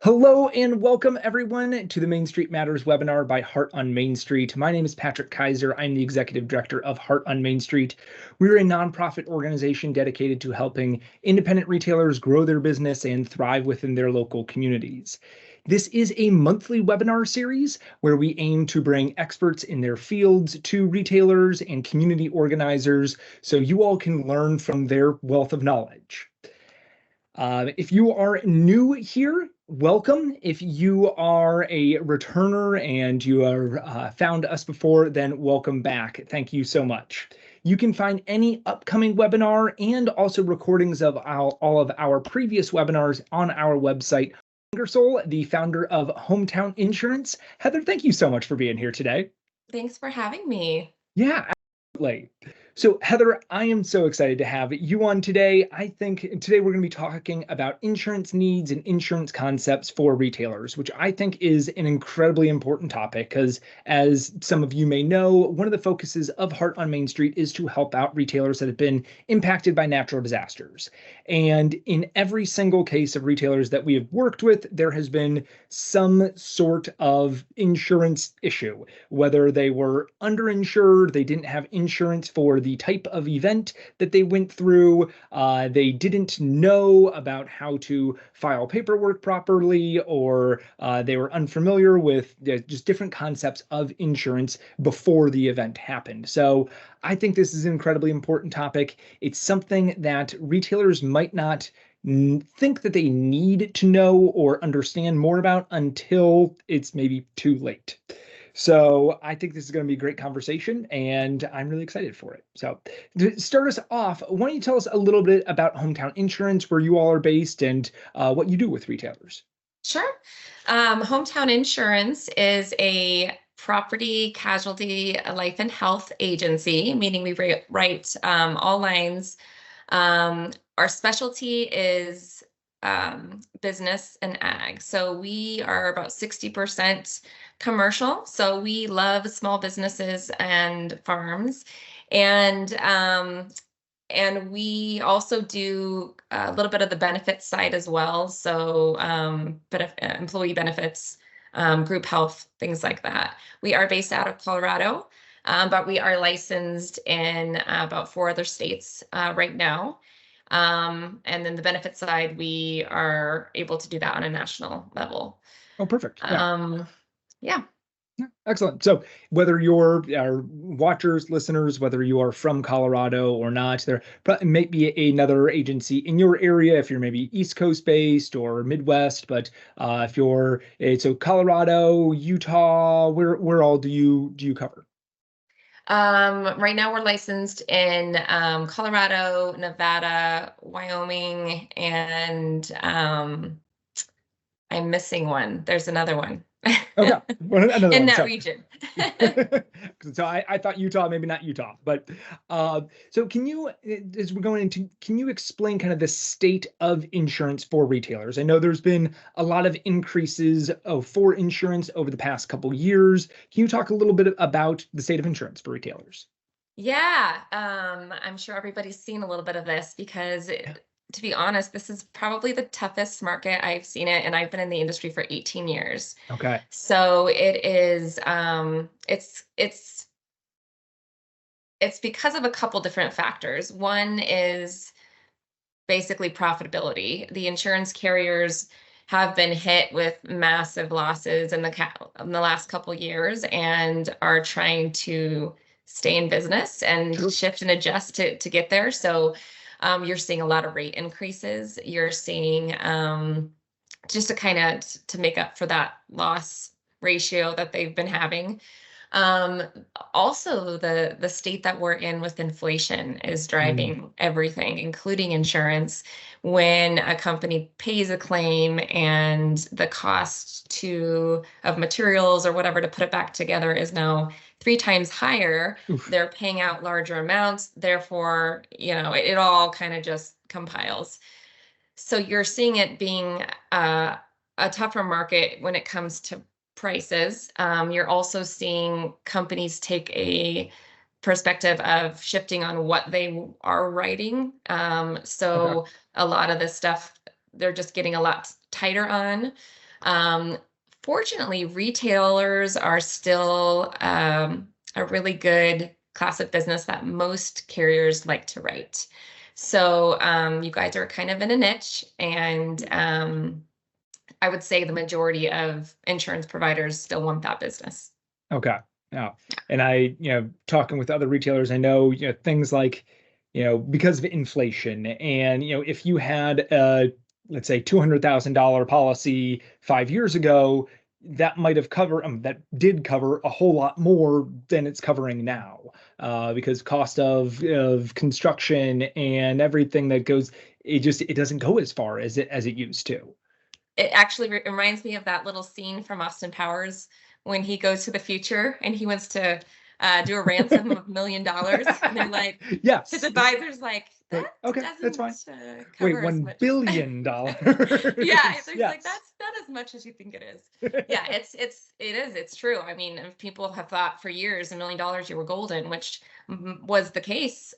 Hello and welcome everyone to the Main Street Matters webinar by Heart on Main Street. My name is Patrick Kaiser. I'm the executive director of Heart on Main Street. We're a nonprofit organization dedicated to helping independent retailers grow their business and thrive within their local communities. This is a monthly webinar series where we aim to bring experts in their fields to retailers and community organizers so you all can learn from their wealth of knowledge. If you are new here, welcome. If you are a returner and you are found us before, then welcome back. Thank you so much. You can find any upcoming webinar and also recordings of all of our previous webinars on our website. Ingersoll, the founder of Hometown Insurance. Heather, thank you so much for being here today. Thanks for having me. Yeah, absolutely. So Heather, I am so excited to have you on today. I think today we're going to be talking about insurance needs and insurance concepts for retailers, which I think is an incredibly important topic because, as some of you may know, one of the focuses of Heart on Main Street is to help out retailers that have been impacted by natural disasters. And in every single case of retailers that we have worked with, there has been some sort of insurance issue, whether they were underinsured, they didn't have insurance for the type of event that they went through, they didn't know about how to file paperwork properly, or they were unfamiliar with just different concepts of insurance before the event happened. So I think this is an incredibly important topic. It's something that retailers might not think that they need to know or understand more about until it's maybe too late. So I think this is going to be a great conversation, and I'm really excited for it. So to start us off, why don't you tell us a little bit about Hometown Insurance, where you all are based, and what you do with retailers? Sure. Hometown Insurance is a property, casualty, life, and health agency, meaning we write all lines. Our specialty is business and ag. So we are about 60% commercial. So we love small businesses and farms. And we also do a little bit of the benefits side as well. So, but employee benefits, group health, things like that. We are based out of Colorado, but we are licensed in about 4 other states right now. And then the benefit side, we are able to do that on a national level. Oh, perfect. Yeah. Yeah. Yeah, excellent. So whether you're our watchers, listeners, whether you are from Colorado or not, there may be another agency in your area if you're maybe East Coast based or Midwest. But if you're so Colorado, Utah, where all do you cover? Right now we're licensed in Colorado, Nevada, Wyoming, and I'm missing one. There's another one. Okay, well, another In one. that So, region. so I thought Utah, maybe not Utah, but so can you, as we're going into, can you explain kind of the state of insurance for retailers? I know there's been a lot of increases for insurance over the past couple years. Can you talk a little bit about the state of insurance for retailers? Yeah, I'm sure everybody's seen a little bit of this because to be honest, this is probably the toughest market I've seen it, and I've been in the industry for 18 years. Okay. So it is, it's because of a couple different factors. One is basically profitability. The insurance carriers have been hit with massive losses in the last couple years and are trying to stay in business and Sure. shift and adjust to get there. So you're seeing a lot of rate increases. You're seeing just to kind of to make up for that loss ratio that they've been having. Um, Also, the state that we're in with inflation is driving everything, including insurance. When a company pays a claim and the cost of materials or whatever to put it back together is now 3 times higher, Oof. they're paying out larger amounts. Therefore, it all kind of just compiles. So you're seeing it being a tougher market when it comes to prices. You're also seeing companies take a perspective of shifting on what they are writing. Okay. So a lot of this stuff they're just getting a lot tighter on. Um, Fortunately, retailers are still a really good class of business that most carriers like to write. So you guys are kind of in a niche, and I would say the majority of insurance providers still want that business. Okay. Yeah. And talking with other retailers, I know, things like, because of inflation and, if you had a, let's say, $200,000 policy 5 years ago, that might have covered, that did cover a whole lot more than it's covering now, because cost of construction and everything that goes, it doesn't go as far as it used to. It actually reminds me of that little scene from Austin Powers when he goes to the future and he wants to do a ransom of $1 million, and they're like, his Yes. advisor's like, Like, that okay, that's doesn't fine. Wait, cover as $1 much. billion. Yeah, there's like, Yes. that's not as much as you think it is. Yeah, it's true. I mean, people have thought for years $1 million you were golden, which was the case,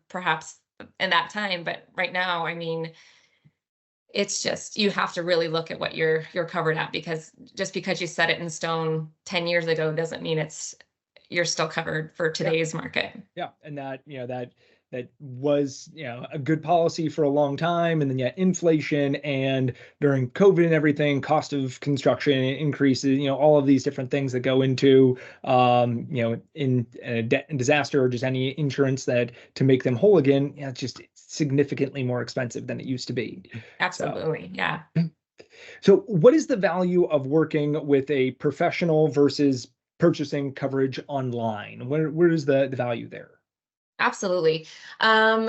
perhaps in that time, but right now, I mean, it's just you have to really look at what you're covered at, because just because you set it in stone 10 years ago doesn't mean you're still covered for Yeah. today's market. Yeah. And that was, a good policy for a long time. And then inflation and during COVID and everything, cost of construction increases, all of these different things that go into, in a disaster or just any insurance that to make them whole again, it's just significantly more expensive than it used to be. Absolutely. Yeah. So, what is the value of working with a professional versus purchasing coverage online? Where is the value there? Absolutely. Um,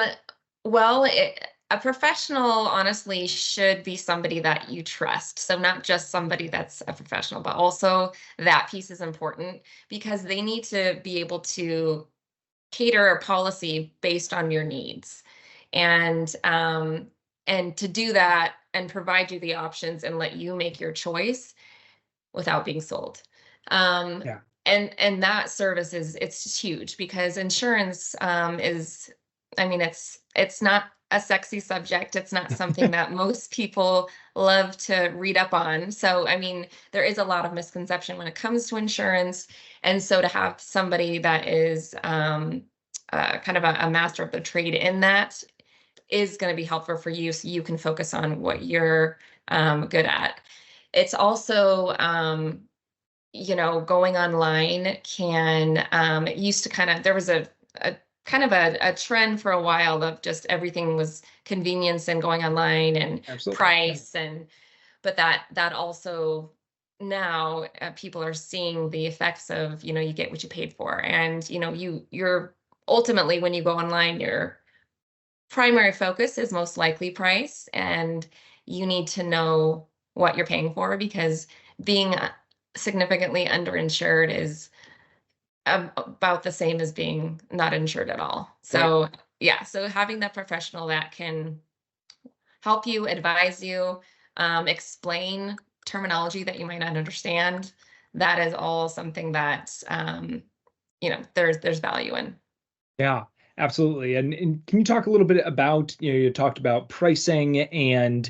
well, a professional honestly should be somebody that you trust. So not just somebody that's a professional, but also that piece is important, because they need to be able to cater a policy based on your needs. And to do that and provide you the options and let you make your choice without being sold. Um, Yeah. and that service it's huge, because insurance is, I mean, it's not a sexy subject. It's not something that most people love to read up on. So, I mean, there is a lot of misconception when it comes to insurance. And so to have somebody that is kind of a master of the trade in that is going to be helpful for you, so you can focus on what you're good at. It's also going online can it used to kind of there was a kind of a trend for a while of just everything was convenience and going online and Absolutely. Yeah. price, and but that also now people are seeing the effects of, you get what you paid for, and you're ultimately, when you go online, your primary focus is most likely price, and you need to know what you're paying for, because being significantly underinsured is about the same as being not insured at all. Right. So, yeah, so having that professional that can help you, advise you, explain terminology that you might not understand, that is all something that there's value in. Yeah, absolutely. And can you talk a little bit about, you talked about pricing and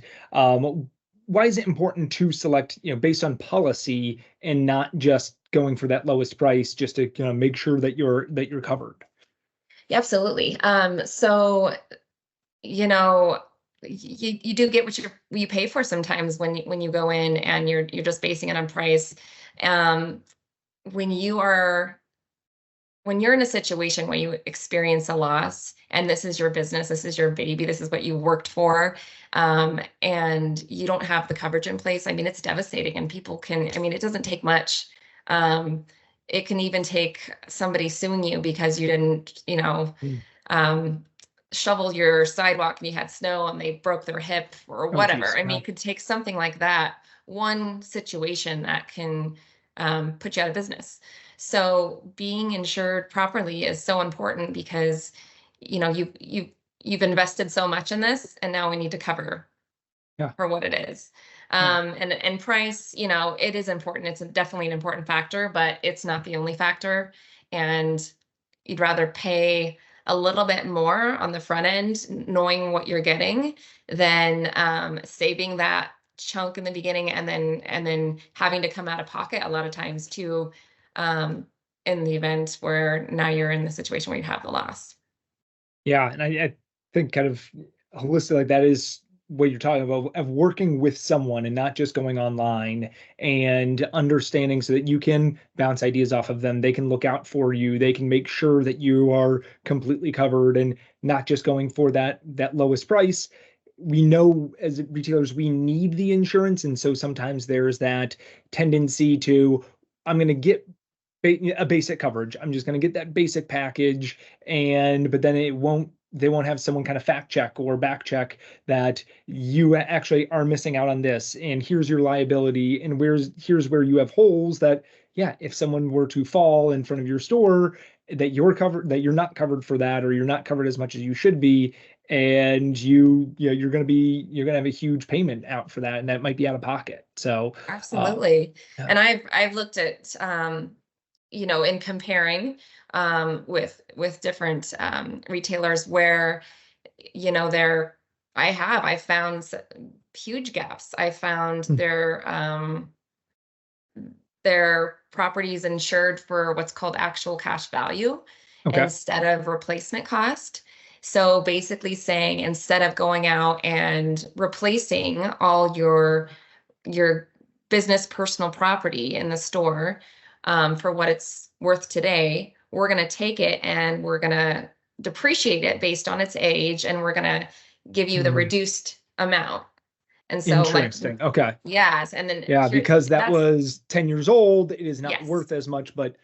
why is it important to select, based on policy and not just going for that lowest price just to make sure that you're covered? Yeah, absolutely. So you do get what you pay for sometimes when you go in and you're just basing it on price. Um, when you are when you're in a situation where you experience a loss, and this is your business, this is your baby, this is what you worked for, and you don't have the coverage in place, I mean, it's devastating. And I mean, it doesn't take much. Um, it can even take somebody suing you because you didn't, Mm. um, shovel your sidewalk and you had snow and they broke their hip or Oh, geez. whatever. I mean, Yeah. it could take something like that, one situation that can put you out of business. So being insured properly is so important, because you've invested so much in this, and now we need to cover Yeah. for what it is. Yeah. And price, it is important. It's definitely an important factor, but it's not the only factor. And you'd rather pay a little bit more on the front end, knowing what you're getting, than saving that chunk in the beginning and then having to come out of pocket a lot of times too, in the event where now you're in the situation where you have the loss. Yeah, and I think kind of holistic like that is what you're talking about of working with someone and not just going online and understanding so that you can bounce ideas off of them. They can look out for you. They can make sure that you are completely covered and not just going for that lowest price. We know as retailers we need the insurance, and so sometimes there's that tendency to I'm going to get a basic coverage. I'm just going to get that basic package, and but then they won't have someone kind of fact check or back check that you actually are missing out on this, and here's your liability, and here's where you have holes that yeah, if someone were to fall in front of your store, that you're not covered for that, or you're not covered as much as you should be, and you're going to have a huge payment out for that, and that might be out of pocket. So uh Absolutely. yeah. And I've looked at, in comparing, with different, retailers where, there I found huge gaps. I found Hmm. their properties insured for what's called actual cash value Okay. instead of replacement cost. So basically saying instead of going out and replacing all your business personal property in the store, for what it's worth today, we're going to take it and we're going to depreciate it based on its age, and we're going to give you the Hmm. reduced amount. And so, like, Interesting. Okay. yes, and then Yeah, here, because that that's was 10 years old, it is not yes. worth as much, but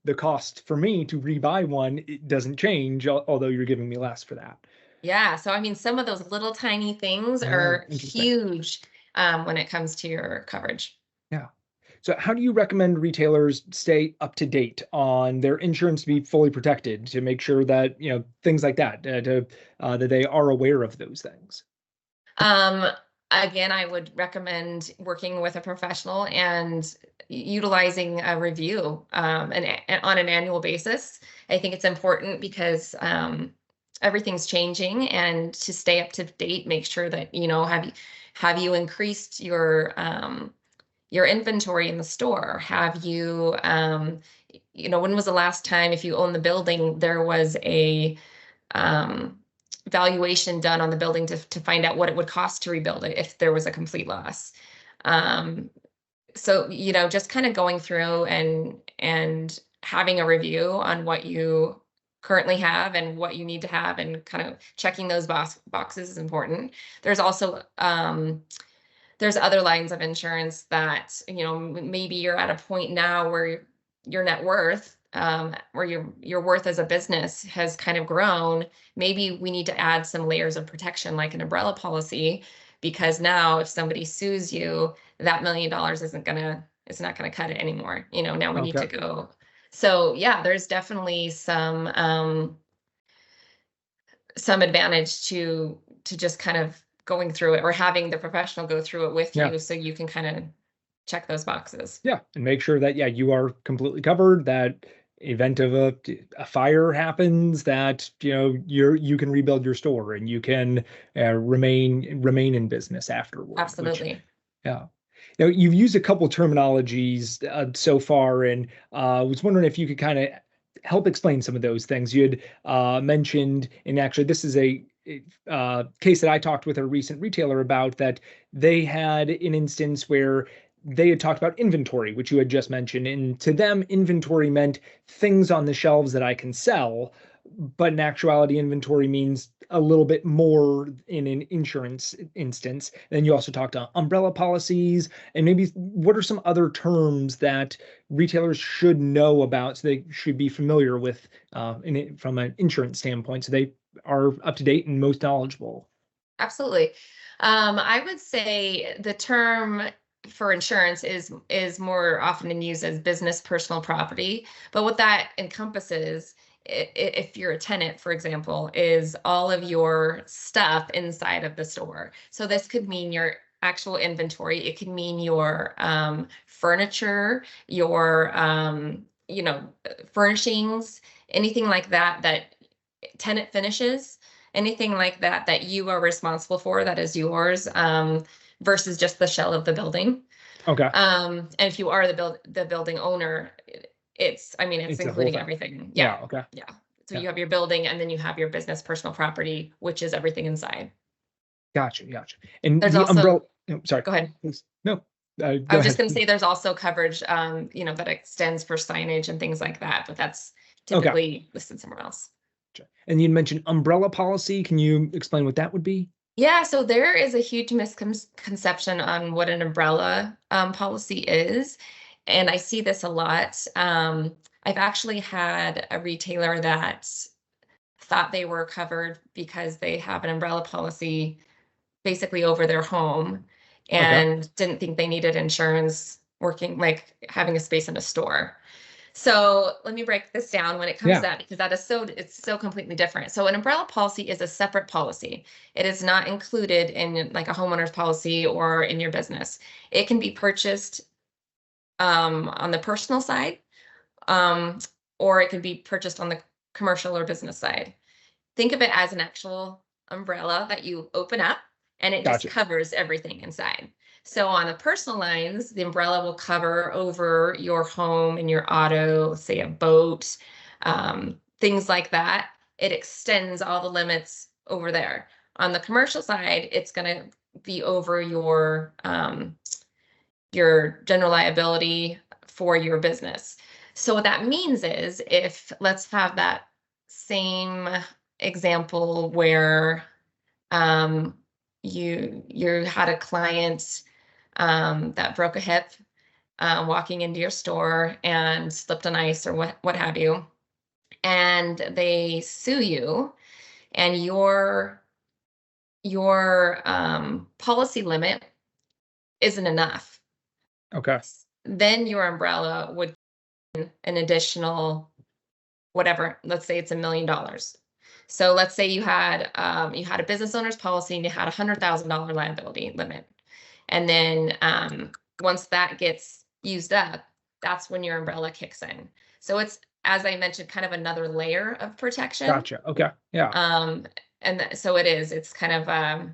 the cost for me to rebuy one, it doesn't change, although you're giving me less for that. Yeah, so I mean, some of those little tiny things Yeah, are interesting. huge, when it comes to your coverage. Yeah. So how do you recommend retailers stay up to date on their insurance to be fully protected to make sure that, things like that, that they are aware of those things? Um, Again, I would recommend working with a professional and utilizing a review, on an annual basis. I think it's important because, everything's changing, and to stay up to date, make sure that have you increased your inventory in the store? Have you, when was the last time, if you own the building, there was a, um, valuation done on the building to find out what it would cost to rebuild it if there was a complete loss? Um, so, just kind of going through and having a review on what you currently have and what you need to have, and kind of checking those boxes is important. There's also, there's other lines of insurance that, maybe you're at a point now where your net worth, where your worth as a business has kind of grown. Maybe we need to add some layers of protection, like an umbrella policy, because now if somebody sues you, that $1 million it's not gonna cut it anymore. Now we need Okay. to go. So yeah, there's definitely some advantage to just kind of going through it, or having the professional go through it with Yeah. you, so you can kind of check those boxes. Yeah, and make sure that yeah, you are completely covered. That event of a fire happens, that you can rebuild your store and you can remain in business afterward. Which Absolutely. yeah, you've used a couple terminologies so far, and was wondering if you could kind of help explain some of those things you had mentioned. And actually, this is a case that I talked with a recent retailer about, that they had an instance where they had talked about inventory, which you had just mentioned. And to them, inventory meant things on the shelves that I can sell. But in actuality, inventory means a little bit more in an insurance instance. Then you also talked about umbrella policies, and maybe what are some other terms that retailers should know about, so they should be familiar with from an insurance standpoint, so they are up to date and most knowledgeable. Absolutely. I would say the term for insurance is more often used as business personal property, but what that encompasses, if you're a tenant, for example, is all of your stuff inside of the store. So this could mean your actual inventory. It could mean your, furniture, your, furnishings, anything like that that tenant finishes, anything like that that you are responsible for, that is yours. versus just the shell of the building. Okay. And if you are the building owner, it's It's the whole including thing. everything. Yeah. Yeah. Okay. Yeah. So Yeah. you have your building and then you have your business personal property, which is everything inside. Gotcha. Gotcha. And There's the umbrella. also, Oh, sorry. go ahead. Please. No. I Go was just ahead. going to say there's also coverage, you know, that extends for signage and things like that, but that's Okay. typically listed somewhere else. Gotcha. And you mentioned umbrella policy. Can you explain what that would be? Yeah, so there is a huge misconception on what an umbrella policy is, and I see this a lot. I've actually had a retailer that thought they were covered because they have an umbrella policy basically over their home Okay. and didn't think they needed insurance working, like having a space in a store. So let me break this down when it comes Yeah. to that, because that is it's so completely different. So an umbrella policy is a separate policy. It is not included in like a homeowner's policy or in your business. It can be purchased on the personal side, or it can be purchased on the commercial or business side. Think of it as an actual umbrella that you open up and it just Gotcha. covers everything inside. So on the personal lines, the umbrella will cover over your home and your auto, say a boat, things like that. It extends all the limits over there. On the commercial side, it's going to be over your general liability for your business. So what that means is, if let's have that same example where you had a client that broke a hip walking into your store and slipped on ice or what have you, and they sue you, and your policy limit isn't enough, Okay. then your umbrella would an additional whatever, let's say it's $1 million. So let's say you had a business owner's policy and you had $100,000 liability limit. And then once that gets used up, that's when your umbrella kicks in. So it's, as I mentioned, kind of another layer of protection. Gotcha. Okay. Yeah. So it's kind of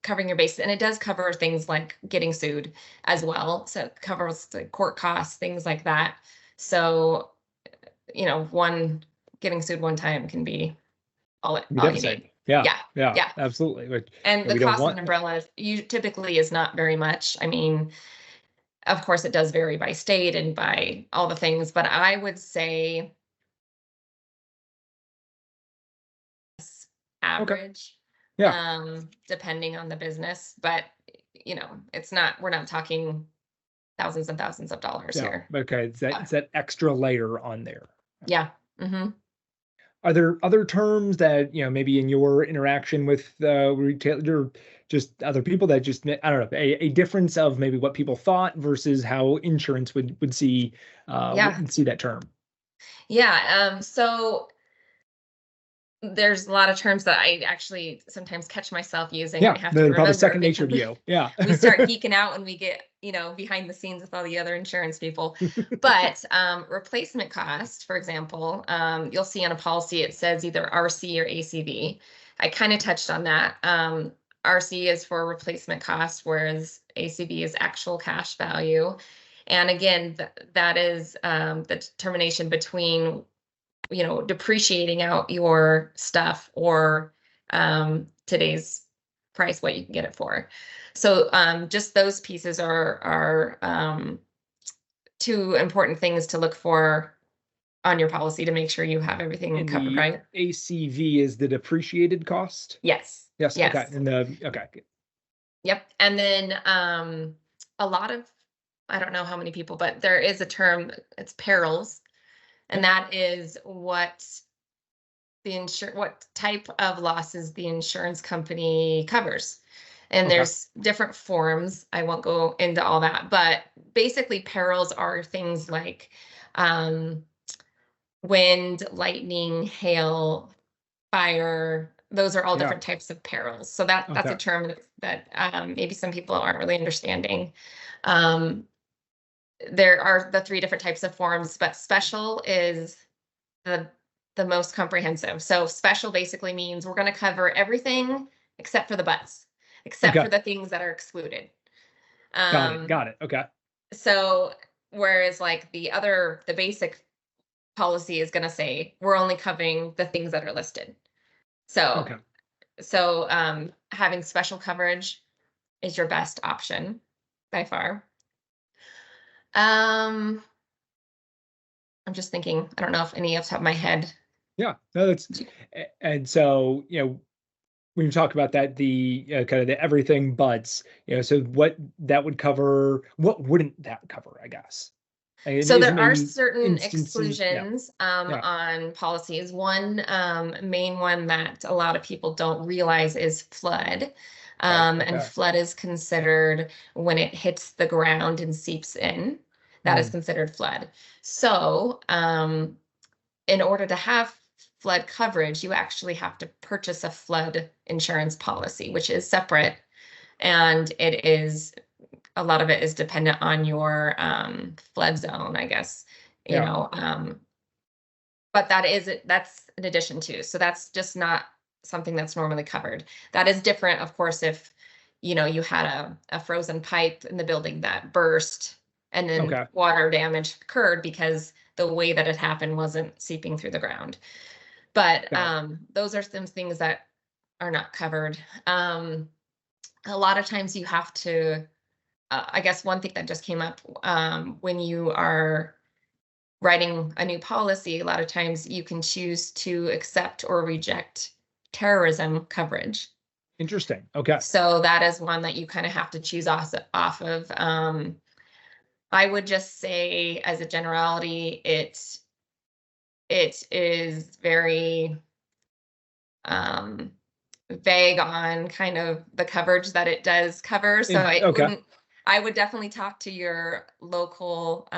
covering your bases, and it does cover things like getting sued as well. So it covers the court costs, things like that. So, you know, getting sued one time can be all you need. Yeah. Yeah. Absolutely. But And the we don't cost of want an umbrella typically is not very much. I mean, of course, it does vary by state and by all the things, but I would say average, Yeah. depending on the business. But you know, we're not talking thousands and thousands of dollars here. Okay. It's that extra layer on there. Yeah. Mm-hmm. Are there other terms that, maybe in your interaction with retailer, or just other people that just, I don't know, a difference of maybe what people thought versus how insurance would see that term? Yeah. So there's a lot of terms that I actually sometimes catch myself using. Yeah, I have to probably remember second nature to you. Yeah. We start geeking out when we get, behind the scenes with all the other insurance people. But replacement cost, for example, you'll see on a policy, it says either RC or ACV. I kind of touched on that. RC is for replacement cost, whereas ACV is actual cash value. And again, that is the determination between depreciating out your stuff or today's price, what you can get it for. So just those pieces are two important things to look for on your policy to make sure you have everything And covered, the right? ACV is the depreciated cost? Yes. Yes. Yes. Okay. Okay. Yep. And then a lot of, I don't know how many people, but there is a term, it's perils. And that is what type of losses the insurance company covers. And there's different forms. I won't go into all that, but basically perils are things like wind, lightning, hail, fire. Those are all different types of perils. So that's a term that maybe some people aren't really understanding. There are the 3 different types of forms, but special is the most comprehensive. So special basically means we're going to cover everything except for the butts. except Okay. for the things that are excluded. Got it. Um, Got it. Okay. so whereas like the basic policy is going to say we're only covering the things that are listed. So, Okay. having special coverage is your best option by far. Um, I'm just thinking, I don't know if any off the top of my head. Yeah. No, and so, when you talk about that, the kind of the everything buts, so what that would cover, what wouldn't that cover, I guess? And So is it there are maybe certain instances? Yeah. exclusions Yeah. on policies. One main one that a lot of people don't realize is flood. Right. And Okay. flood is considered when it hits the ground and seeps in. That is Mm, considered flood. So, in order to have flood coverage, you actually have to purchase a flood insurance policy, which is separate. And it is a lot of it is dependent on your flood zone, I guess, you yeah. know. But that's an addition too. So that's just not something that's normally covered. That is different, of course, if you had a frozen pipe in the building that burst and then Okay. water damage occurred because the way that it happened wasn't seeping through the ground. But Got it. those are some things that are not covered. A lot of times you have to, I guess one thing that just came up when you are writing a new policy, a lot of times you can choose to accept or reject terrorism coverage. Interesting. Okay. So that is one that you kind of have to choose off of. I would just say, as a generality, it is very um, vague on kind of the coverage that it does cover. So Okay. I would definitely talk to your local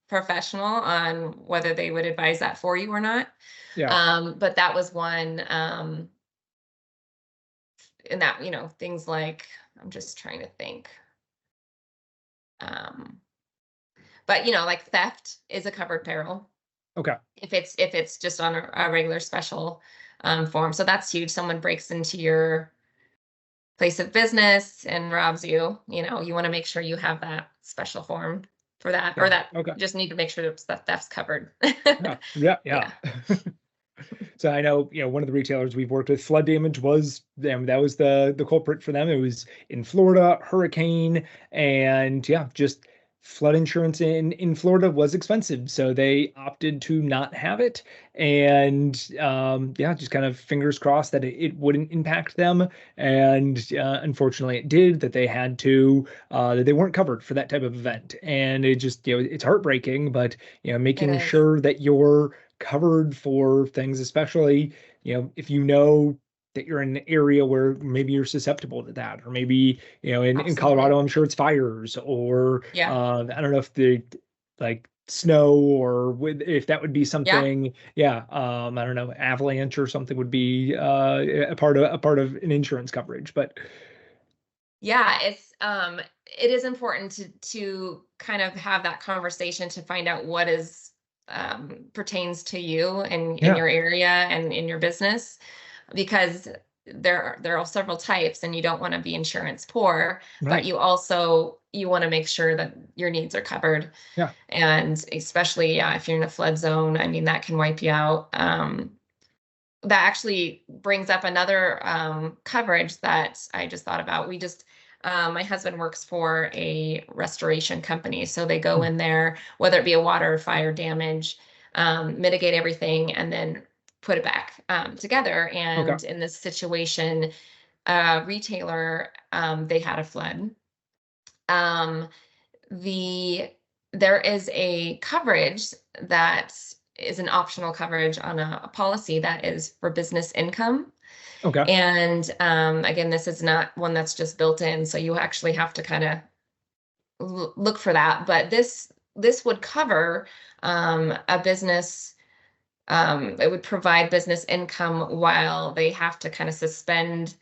professional on whether they would advise that for you or not. Yeah. But that was one, and that, things like, I'm just trying to think. Um, but like theft is a covered peril Okay. if it's just on a regular special form. So that's huge. Someone breaks into your place of business and robs you, you want to make sure you have that special form for that, or Got it. that Okay. just need to make sure that that's covered. Yeah. Yeah. Yeah. Yeah. So I know, one of the retailers we've worked with, flood damage was them. That was the culprit for them. It was in Florida, hurricane, and yeah, just flood insurance in Florida was expensive, so they opted to not have it. And yeah, just kind of fingers crossed that it wouldn't impact them. And unfortunately, it did. That they had to that they weren't covered for that type of event. And it just, it's heartbreaking, but It making is. sure that you're covered for things, especially, if that you're in an area where maybe you're susceptible to that, or maybe, in Absolutely. Colorado, I'm sure it's fires, or Yeah. I don't know if the like snow, or if that would be Yeah. something, yeah, I don't know, avalanche or something would be a part of an insurance coverage, but Yeah. It is important to kind of have that conversation to find out what is pertains to you and in yeah, your area and in your business, because there are several types and you don't want to be insurance poor, but right, you want to make sure that your needs are covered. yeah, And especially, yeah, if you're in a flood zone, I mean, that can wipe you out. That actually brings up another coverage that I just thought about. My husband works for a restoration company. So they go Hmm. in there, whether it be a water or fire damage, mitigate everything, and then put it back together. Okay, And in this situation, retailer, they had a flood. Um, the There is a coverage that is an optional coverage on a policy that is for business income. okay, And again, this is not one that's just built in, so you actually have to kind of look for that. But this would cover a business. It would provide business income while they have to kind of suspend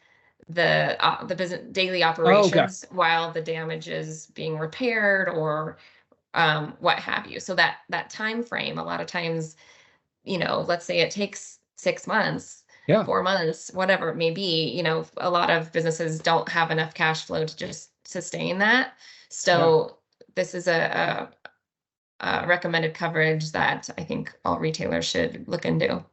the business daily oh, okay, operations while the damage is being repaired, or what have you. So that time frame, a lot of times, let's say it takes 6 months. Yeah. 4 months, whatever it may be. A lot of businesses don't have enough cash flow to just sustain that. Yeah. So this is a recommended coverage that I think all retailers should look into.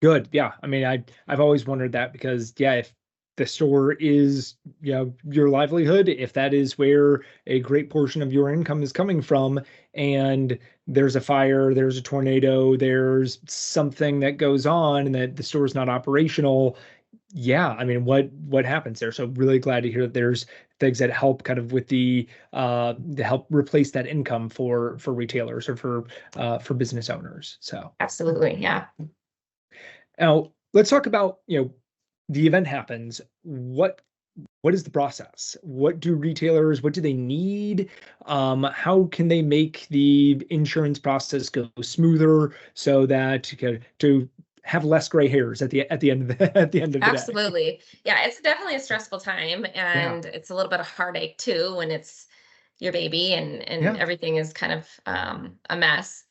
Good. Yeah. I mean, I've always wondered that because yeah, if the store is, your livelihood, if that is where a great portion of your income is coming from, and there's a fire, there's a tornado, there's something that goes on and that the store is not operational, yeah, I mean, what happens there? So really glad to hear that there's things that help kind of with the to help replace that income for retailers or for business owners. So Absolutely. Yeah. now let's talk about, the event happens. What is the process? What do retailers, what do they need? How can they make the insurance process go smoother so that to have less gray hairs at the end of at the end of the day? Absolutely. Yeah, it's definitely a stressful time, Yeah. and it's a little bit of heartache too when it's your baby and Yeah. everything is kind of a mess.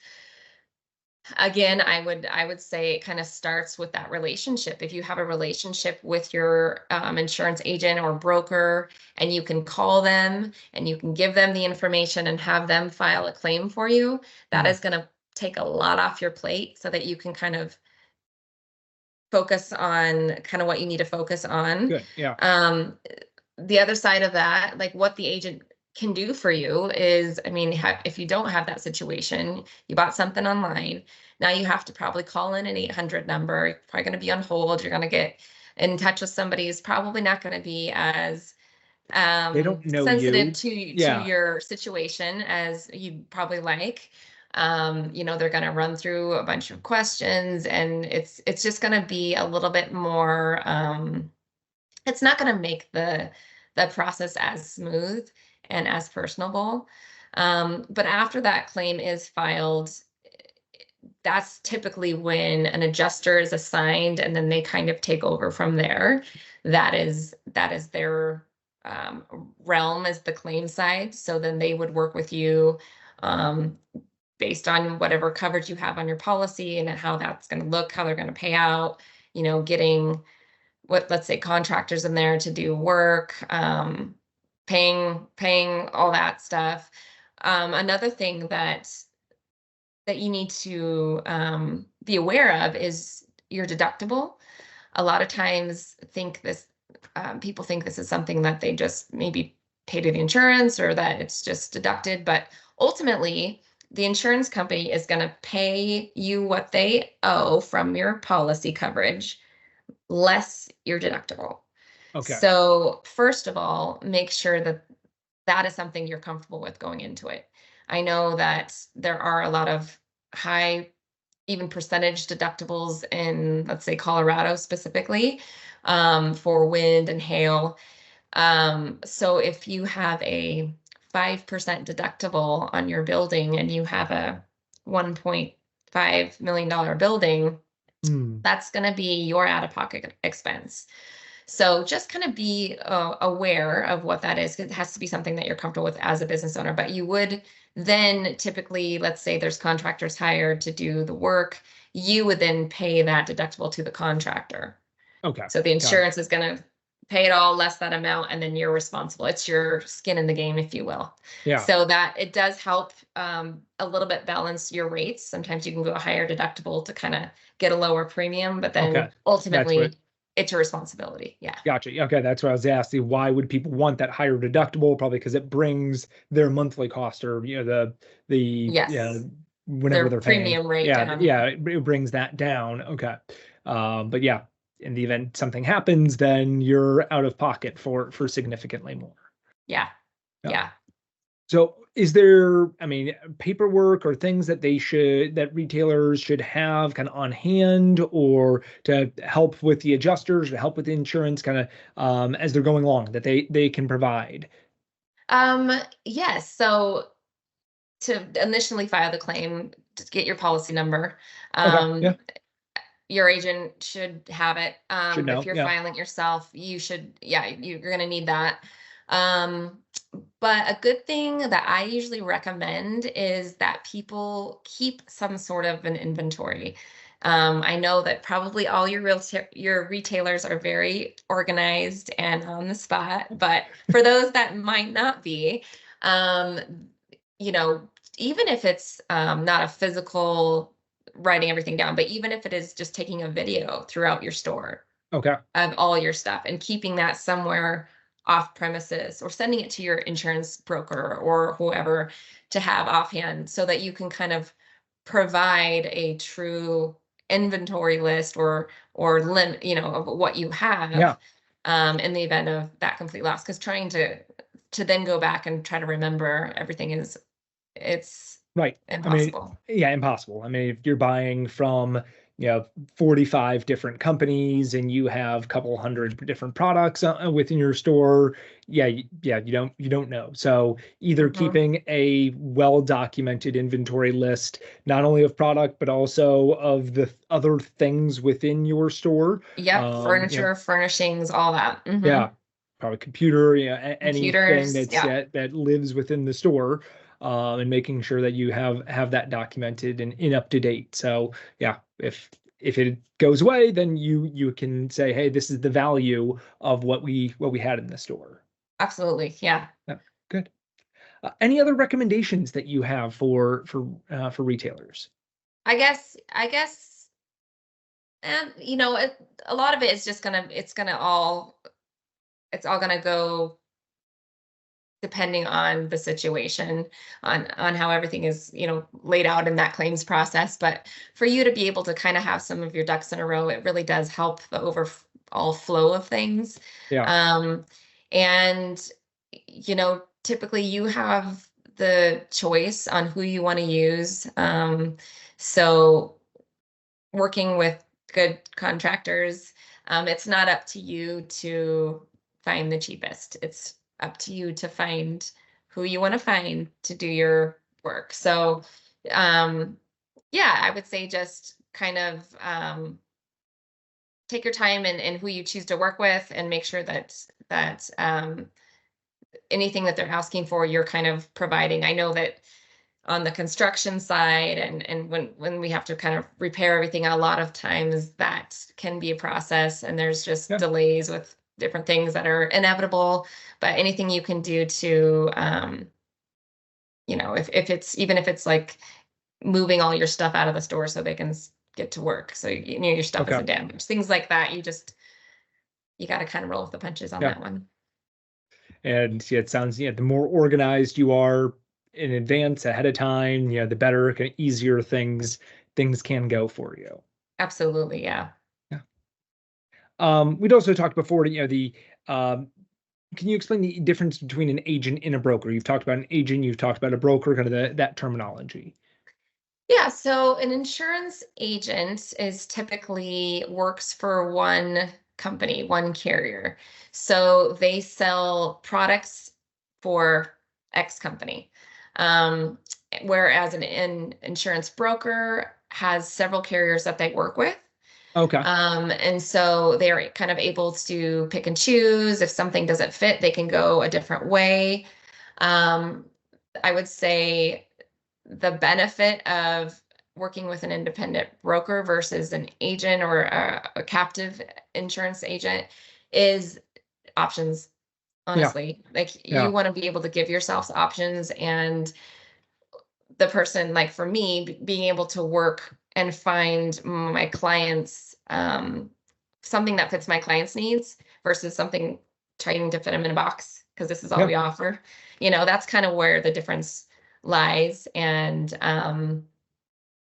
Again, I would say it kind of starts with that relationship. If you have a relationship with your insurance agent or broker, and you can call them and you can give them the information and have them file a claim for you, that Mm, is going to take a lot off your plate so that you can kind of focus on kind of what you need to focus on. good. Yeah. Um, the other side of that, like what the agent can do for you is, I mean, if you don't have that situation, you bought something online, now you have to probably call in an 800 number. You're probably going to be on hold. You're going to get in touch with somebody who's probably not going to be as They don't know sensitive you. to Yeah. your situation as you'd probably like. They're going to run through a bunch of questions, and it's just going to be a little bit more. It's not going to make the process as smooth and as personable. But after that claim is filed, that's typically when an adjuster is assigned, and then they kind of take over from there. That is their um, realm, is the claim side. So then they would work with you um, based on whatever coverage you have on your policy and how that's going to look, how they're going to pay out. Getting what, let's say, contractors in there to do work, paying all that stuff. Another thing that you need to be aware of is your deductible. A lot of times people think this is something that they just maybe pay to the insurance, or that it's just deducted, but ultimately the insurance company is going to pay you what they owe from your policy coverage less your deductible. Okay. So first of all, make sure that that is something you're comfortable with going into it. I know that there are a lot of high, even percentage deductibles in, let's say, Colorado specifically, for wind and hail. So if you have a 5% deductible on your building and you have a $1.5 million building, Mm, that's going to be your out-of-pocket expense. So just kind of be aware of what that is. It has to be something that you're comfortable with as a business owner, but you would then typically, let's say there's contractors hired to do the work, you would then pay that deductible to the contractor. okay. So the Got it. insurance is going to pay it all less that amount, and then you're responsible. It's your skin in the game, if you will. Yeah. So that it does help a little bit balance your rates. Sometimes you can go a higher deductible to kind of get a lower premium, but Okay. then That's what ultimately it's your responsibility. Yeah. Gotcha. Okay, that's what I was asking. Why would people want that higher deductible? Probably because it brings their monthly cost, or the Yes. whenever Their they're paying. premium rate Yeah, down. Yeah. yeah, it brings that down. Okay. But yeah, in the event something happens, then you're out of pocket for significantly more. Yeah. Yeah. Yeah. So is there, I mean, paperwork or things that that retailers should have kind of on hand, or to help with the adjusters, to help with the insurance kind of as they're going along, that they can provide? Um, yes. So to initially file the claim, to get your policy number. Okay. Um, Yeah. your agent should have it. Should If know. you're Yeah. filing yourself, yeah, you're going to need that. Um, but a good thing that I usually recommend is that people keep some sort of an inventory. I know that probably all your retailers are very organized and on the spot, but for those that might not be, um, you know, even if it's not a physical writing everything down, but even if it is just taking a video throughout your store Okay. of all your stuff and keeping that somewhere off premises or sending it to your insurance broker or whoever to have offhand so that you can kind of provide a true inventory list or limit, of what you Yeah. have in the event of that complete loss. Because trying to then go back and try to remember everything it's Right. I mean, impossible. yeah, impossible. I mean, if you're buying from, 45 different companies and you have a couple hundred different products within your store, yeah, yeah, you don't know. So either Hmm. keeping a well-documented inventory list, not only of product, but also of the other things within your store. Yep, furniture, furnishings, all that. Yeah, probably computer, anything Computers, that's yeah. that lives within the store, and making sure that you have that documented and in up to date. So yeah, if it goes away, then you can say, hey, this is the value of what we had in the store. Absolutely. Yeah. Yeah, good. Any other recommendations that you have for retailers? I guess, and a lot of it is just it's all gonna go depending on the situation, on how everything is, laid out in that claims process. But for you to be able to kind of have some of your ducks in a row, it really does help the overall flow of things. Yeah. Um, and typically you have the choice on who you want to use. So working with good contractors, it's not up to you to find the cheapest. It's up to you to find who you want to find to do your work. So, yeah, I would say just kind of take your time and who you choose to work with, and make sure that anything that they're asking for, you're kind of providing. I know that on the construction side, and when we have to kind of repair everything, a lot of times that can be a process, and there's just Yeah. delays with different things that are inevitable. But anything you can do to if it's even if it's like moving all your stuff out of the store so they can get to work, so your stuff Okay. isn't damaged, things like that, you got to kind of roll with the punches on Yeah. that one. And yeah, it sounds, the more organized you are in advance ahead of time, the better, kind of easier things can go for you. Absolutely, yeah. Yeah. We'd also talked before, the um, can you explain the difference between an agent and a broker? You've talked about an agent, you've talked about a broker, kind of that terminology. Yeah, so an insurance agent is typically works for one company, one carrier. So they sell products for X company. Um, Whereas an insurance broker has several carriers that they work with. Okay. And so they're kind of able to pick and choose. If something doesn't fit, they can go a different way. Um, I would say the benefit of working with an independent broker versus an agent or a captive insurance agent is options. Yeah. Honestly, like, you Yeah. want to be able to give yourselves options, and the person, like for me, being able to work and find my clients something that fits my clients needs versus something trying to fit them in a box because this is all Yeah. we offer. That's kind of where the difference lies. And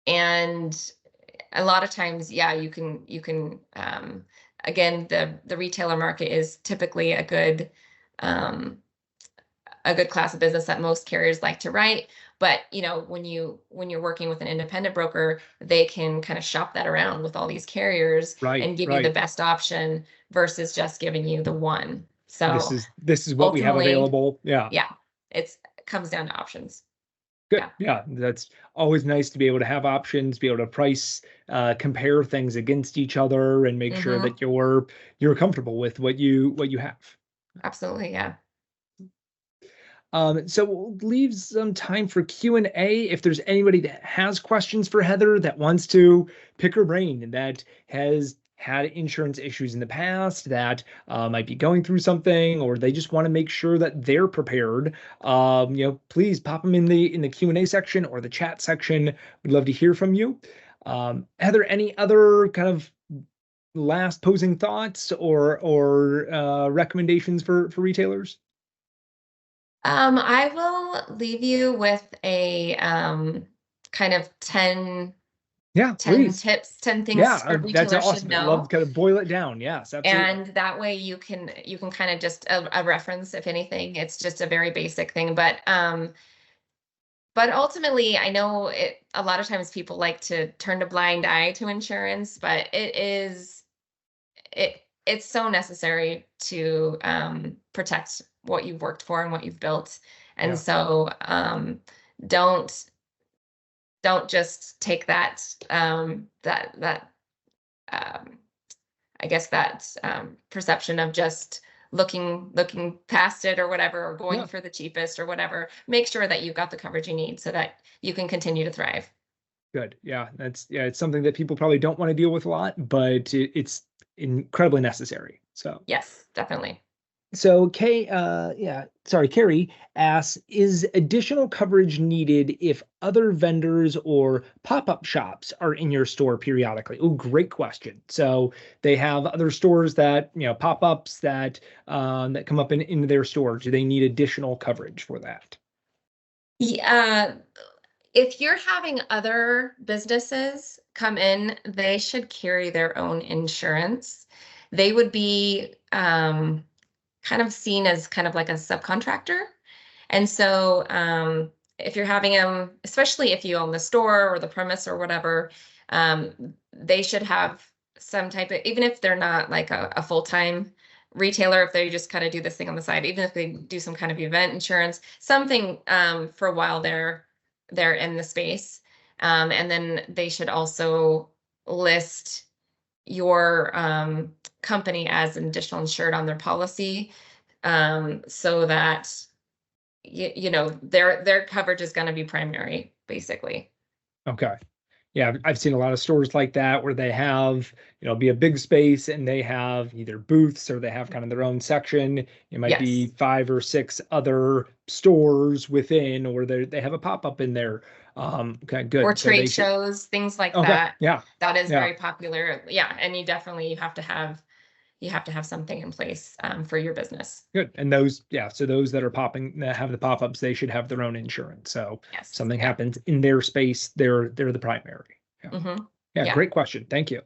a lot of times, yeah, you can again, the retailer market is typically um a good class of business that most carriers like to write. But when you're working with an independent broker, they can kind of shop that around with all these carriers Right. and give you the Right. best option versus just giving you the one. This So is this is what we have ultimately, available. Yeah. yeah, it comes down to options. Good. Yeah. Yeah, that's always nice to be able to have options, be able to price, compare things against each other, and make sure Hmm. that you're comfortable with what you have. Absolutely. Yeah. So we'll leave some time for Q&A. If there's anybody that has questions for Heather, that wants to pick her brain, and that has had insurance issues in the past, that might be going through something, or they just want to make sure that they're prepared, please pop them in the Q&A section or the chat section. We'd love to hear from you. Heather, any other kind of last posing thoughts or recommendations for retailers? I will leave you with a kind of 10 Yeah, 10 please. tips, 10 Yeah, things a that's retailer should awesome. I'd love know. to kind of boil it down. Yes, absolutely. And that way you can kind of just a reference, if anything. It's just a very basic thing. But ultimately, I know a lot of times people like to turn a blind eye to insurance, but it's so necessary to protect what you've worked for and what you've built. And Yeah. so don't just take that um, I guess that perception of just looking past it or whatever, or going Yeah. for the cheapest or whatever. Make sure that you've got the coverage you need so that you can continue to thrive. Good. Yeah, it's something that people probably don't want to deal with a lot, but it's incredibly necessary. Yes, definitely. So Carrie asks, is additional coverage needed if other vendors or pop-up shops are in your store periodically? Oh, great question. So they have other stores that, pop-ups that that come up into their store. Do they need additional coverage for that? Yeah, if you're having other businesses come in, they should carry their own insurance. They would be kind of seen as kind of like a subcontractor. And so if you're having them, especially if you own the store or the premise or whatever, they should have some type of, even if they're not like a full-time retailer, if they just kind of do this thing on the side, even if they do some kind of event insurance, something for a while they're in the space. And then they should also list your company as an additional insured on their policy, so that their coverage is going to be primary, basically. Okay. Yeah, I've seen a lot of stores like that where they have, be a big space and they have either booths or they have kind of their own section. It might be Yes. 5 or 6 other stores within, or they have a pop-up in there. Okay, good. Or So they trade should. shows, things like Okay. that. Yeah. That is Yeah. very popular. Yeah, and you have to have something in place for your business. Good. And so those that are popping that have the pop-ups, they should have their own insurance. So if Yes. something Yeah. happens in their space, they're the primary. Yeah. Mm-hmm. Yeah, Yeah. great question. Thank you.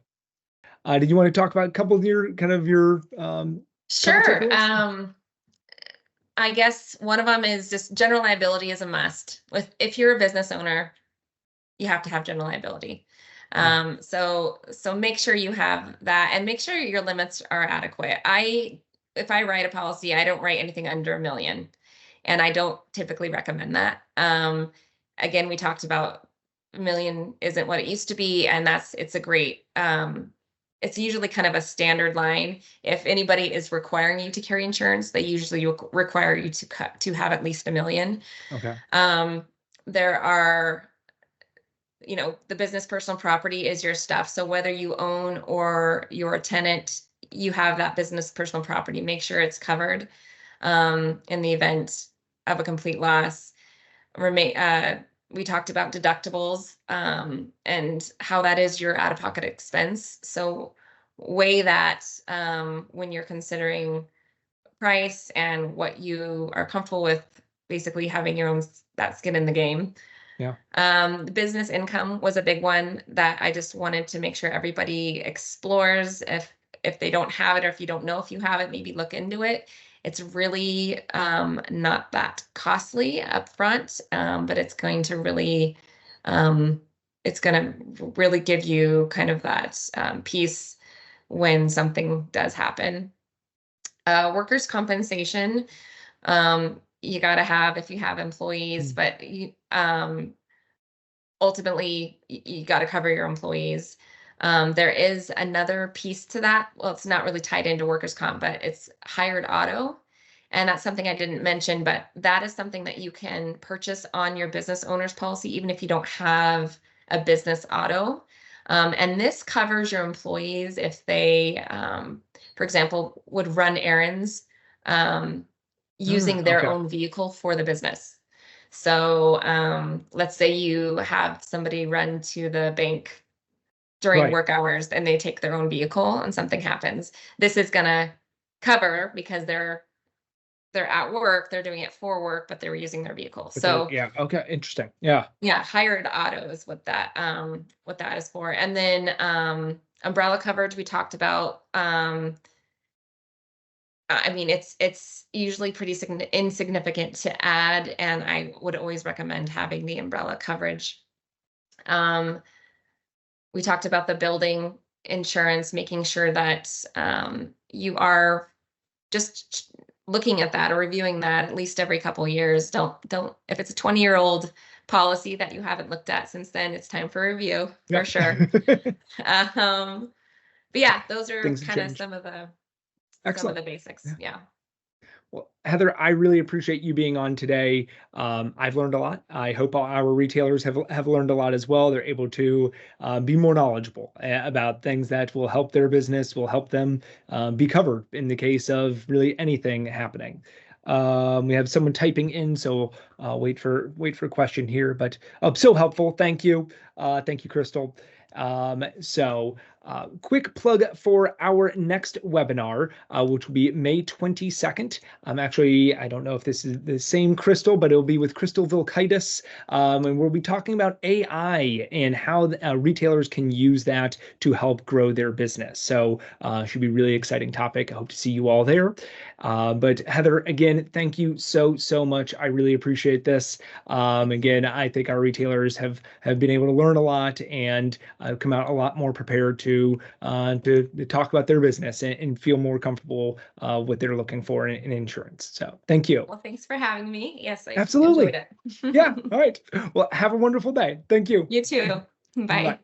Did you want to talk about a couple of your couple Sure. takeaways? I guess one of them is just general liability is a must. If you're a business owner, you have to have general liability. So make sure you have that, and make sure your limits are adequate. If I write a policy, I don't write anything under $1 million, and I don't typically recommend that. Again, we talked about $1 million isn't what it used to be, and it's a great, it's usually kind of a standard line. If anybody is requiring you to carry insurance, they usually require you to have at least $1 million. Okay. There are, the business personal property is your stuff. So whether you own or you're a tenant, you have that business personal property. Make sure it's covered in the event of a complete loss. We talked about deductibles and how that is your out-of-pocket expense. So weigh that when you're considering price and what you are comfortable with, basically having your own that skin in the game. Yeah. The business income was a big one that I just wanted to make sure everybody explores. If they don't have it, or if you don't know if you have it, maybe look into it. It's really not that costly up front, but it's going to really give you kind of that peace when something does happen. Workers' compensation, you got to have if you have employees, but ultimately you got to cover your employees. There is another piece to that. Well, it's not really tied into workers' comp, but it's hired auto. And that's something I didn't mention, but that is something that you can purchase on your business owner's policy, even if you don't have a business auto. And this covers your employees if they, for example, would run errands using their Okay. own vehicle for the business. So let's say you have somebody run to the bank during Right. work hours and they take their own vehicle and something happens. This is going to cover because they're at work, they're doing it for work, but they were using their vehicle. But there, So yeah. Okay. Interesting. Yeah. yeah, hired auto is what that is for. And then umbrella coverage we talked about. I mean, it's usually pretty insignificant to add, and I would always recommend having the umbrella coverage. We talked about the building insurance, making sure that you are just looking at that or reviewing that at least every couple of years. Don't if it's a 20-year-old policy that you haven't looked at since then, it's time for review for sure. But yeah, those are Things kind of change. some of the Excellent. basics. Yeah. Well, Heather, I really appreciate you being on today. I've learned a lot. I hope all our retailers have learned a lot as well. They're able to be more knowledgeable about things that will help their business, will help them be covered in the case of really anything happening. We have someone typing in, so wait for a question here. But so helpful. Thank you, Crystal. Quick plug for our next webinar, which will be May 22nd. Actually, I don't know if this is the same Crystal, but it'll be with Crystal Vilkaitis. And we'll be talking about AI and how retailers can use that to help grow their business. So should be a really exciting topic. I hope to see you all there. But Heather, again, thank you so much. I really appreciate this. Again, I think our retailers have been able to learn a lot and come out a lot more prepared to talk about their business and feel more comfortable what they're looking for in insurance. So thank you. Well, thanks for having me. Yes, I Absolutely. enjoyed it. Yeah. All right. Well, have a wonderful day. Thank you. You too. Bye. Bye.